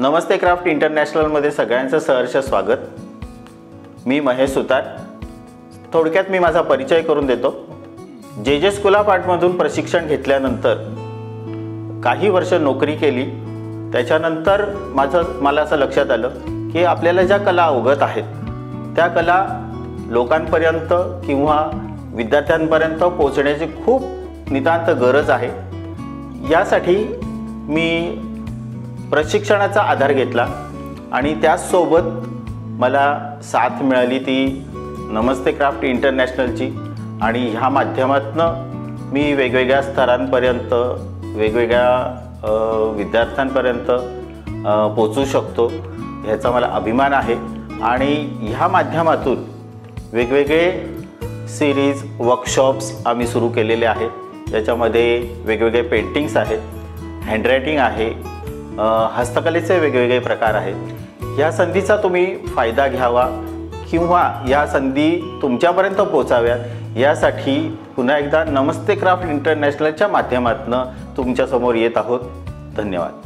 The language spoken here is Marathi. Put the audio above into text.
नमस्ते क्राफ्ट इंटरनॅशनलमध्ये सगळ्यांचं सहर्ष स्वागत। मी महेश सुतार। थोडक्यात मी माझा परिचय करून देतो। जे स्कूल ऑफ आर्टमधून प्रशिक्षण घेतल्यानंतर काही वर्ष नोकरी केली। त्याच्यानंतर मला असं लक्षात आलं की आपल्याला ज्या कला अवगत आहेत त्या कला लोकांपर्यंत किंवा विद्यार्थ्यांपर्यंत पोहोचण्याची खूप नितांत गरज आहे। यासाठी मी प्रशिक्षणाचा आधार घेतला आणि त्यासोबत मला साथ मिळाली ती नमस्ते क्राफ्ट इंटरनॅशनलची। आणि ह्या माध्यमातून मी वेगवेगळ्या स्तरांपर्यंत वेगवेगळ्या विद्यार्थ्यांपर्यंत पोहोचू शकतो ह्याचा मला अभिमान आहे। आणि ह्या माध्यमातून वेगवेगळे सिरीज वर्कशॉप्स आम्ही सुरू केलेले आहेत। त्याच्यामध्ये वेगवेगळे पेंटिंग्स आहेत, हँडरायटिंग आहे, हस्तकलेचे वेगवेगळे प्रकार आहेत। या संधीचा तुम्ही फायदा घ्यावा किंवा या संधी तुमच्यापर्यंत पोहोचाव्यात यासाठी पुन्हा एकदा नमस्ते क्राफ्ट इंटरनॅशनलच्या माध्यमातून तुमच्यासमोर येत आहोत। धन्यवाद।